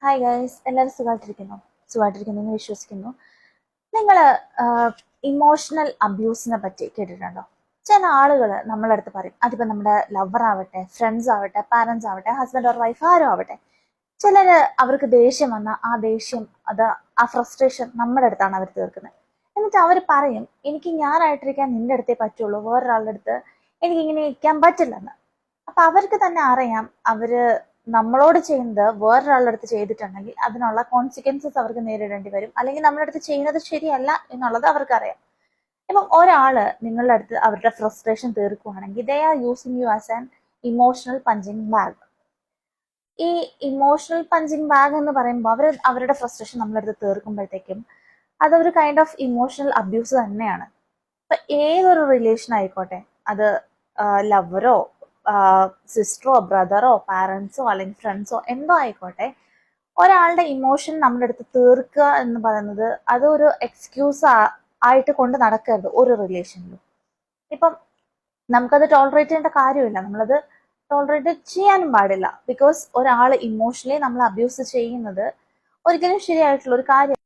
Hi guys, എല്ലാവരും സുഖമായിട്ടിരിക്കുന്നു എന്ന് വിശ്വസിക്കുന്നു. നിങ്ങൾ ഇമോഷണൽ അബ്യൂസിനെ പറ്റി കേട്ടിട്ടുണ്ടോ? ചില ആളുകൾ നമ്മളെ അടുത്ത് പറയും, അതിപ്പോ നമ്മുടെ ലവർ ആവട്ടെ, ഫ്രണ്ട്സ് ആവട്ടെ, പാരന്റ്സ് ആവട്ടെ, ഹസ്ബൻഡ് ഓർ വൈഫ് ആരും ആവട്ടെ. ചിലര് അവർക്ക് ദേഷ്യം വന്ന ആ ദേഷ്യം, ആ ഫ്രസ്ട്രേഷൻ നമ്മുടെ അടുത്താണ് അവർ തീർക്കുന്നത്. എന്നിട്ട് അവർ പറയും, എനിക്ക് ഞാനായിട്ടിരിക്കാൻ നിന്റെ അടുത്തേ പറ്റുള്ളൂ, വേറൊരാളുടെ അടുത്ത് എനിക്ക് ഇങ്ങനെ ഇരിക്കാൻ പറ്റില്ലെന്ന്. അപ്പൊ അവർക്ക് തന്നെ അറിയാം, അവര് നമ്മളോട് ചെയ്യുന്നത് വേറൊരാളുടെ അടുത്ത് ചെയ്തിട്ടുണ്ടെങ്കിൽ അതിനുള്ള കോൺസിക്വൻസസ് അവർക്ക് നേരിടേണ്ടി വരും, അല്ലെങ്കിൽ നമ്മുടെ അടുത്ത് ചെയ്യുന്നത് ശരിയല്ല എന്നുള്ളത് അവർക്കറിയാം. ഇപ്പം ഒരാള് നിങ്ങളുടെ അടുത്ത് അവരുടെ ഫ്രസ്ട്രേഷൻ തീർക്കുകയാണെങ്കിൽ they are using you as an emotional punching bag. ഈ ഇമോഷണൽ പഞ്ചിങ് ബാഗ് എന്ന് പറയുമ്പോൾ അവരുടെ ഫ്രസ്ട്രേഷൻ നമ്മുടെ അടുത്ത് തീർക്കുമ്പോഴത്തേക്കും അതൊരു കൈൻഡ് ഓഫ് ഇമോഷണൽ അബ്യൂസ് തന്നെയാണ്. ഇപ്പൊ ഏതൊരു റിലേഷൻ ആയിക്കോട്ടെ, അത് ലവറോ സിസ്റ്ററോ ബ്രദറോ പാരൻസോ അല്ലെങ്കിൽ ഫ്രണ്ട്സോ എന്തോ ആയിക്കോട്ടെ, ഒരാളുടെ ഇമോഷൻ നമ്മുടെ അടുത്ത് തീർക്കുക എന്ന് പറയുന്നത് അതൊരു എക്സ്ക്യൂസ് ആയിട്ട് കൊണ്ട് നടക്കരുത് ഒരു റിലേഷനിലും. ഇപ്പം നമുക്കത് ടോളറേറ്റ് ചെയ്യേണ്ട കാര്യമില്ല, നമ്മളത് ടോളറേറ്റ് ചെയ്യാനും പാടില്ല. ബിക്കോസ് ഒരാൾ ഇമോഷണലി നമ്മൾ അബ്യൂസ് ചെയ്യുന്നത് ഒരിക്കലും ശരിയായിട്ടുള്ള ഒരു കാര്യം.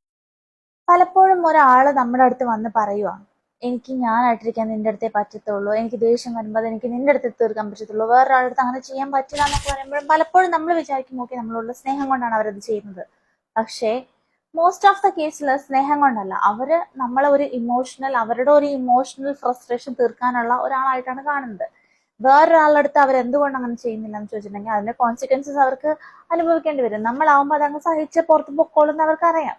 പലപ്പോഴും ഒരാൾ നമ്മുടെ അടുത്ത് വന്ന് പറയുവാണ്, എനിക്ക് ഞാനായിട്ടിരിക്കാൻ നിന്റെ അടുത്തേ പറ്റത്തുള്ളൂ, എനിക്ക് ദേഷ്യം വരുമ്പോൾ അത് എനിക്ക് നിന്റെ അടുത്ത് തീർക്കാൻ പറ്റത്തുള്ളൂ, വേറൊരാളുടെ അടുത്ത് അങ്ങനെ ചെയ്യാൻ പറ്റില്ല എന്നൊക്കെ പറയുമ്പോഴും പലപ്പോഴും നമ്മൾ വിചാരിക്കും, ഓക്കെ നമ്മളുള്ള സ്നേഹം കൊണ്ടാണ് അവരത് ചെയ്യുന്നത്. പക്ഷേ മോസ്റ്റ് ഓഫ് ദ കേസിൽ സ്നേഹം കൊണ്ടല്ല, അവര് നമ്മളെ അവരുടെ ഒരു ഇമോഷണൽ ഫ്രസ്ട്രേഷൻ തീർക്കാനുള്ള ഒരാളായിട്ടാണ് കാണുന്നത്. വേറൊരാളുടെ അടുത്ത് അവർ എന്തുകൊണ്ട് അങ്ങനെ ചെയ്യുന്നില്ല എന്ന് ചോദിച്ചിട്ടുണ്ടെങ്കിൽ അതിന്റെ കോൺസിക്വൻസസ് അവർക്ക് അനുഭവിക്കേണ്ടി വരും. നമ്മളാവുമ്പോൾ അതങ്ങ് സഹിച്ച് പുറത്ത് പൊക്കോളുന്ന അവർക്കറിയാം.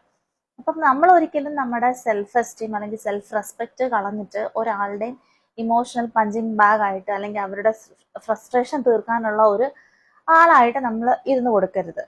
അപ്പം നമ്മൾ ഒരിക്കലും നമ്മുടെ സെൽഫ് എസ്റ്റീം അല്ലെങ്കിൽ സെൽഫ് റെസ്പെക്ട് കളഞ്ഞിട്ട് ഒരാളുടെയും ഇമോഷണൽ പഞ്ചിങ് ബാഗ് ആയിട്ട് അല്ലെങ്കിൽ അവരുടെ ഫ്രസ്ട്രേഷൻ തീർക്കാനുള്ള ഒരു ആളായിട്ട് നമ്മൾ ഇരുന്ന് കൊടുക്കരുത്.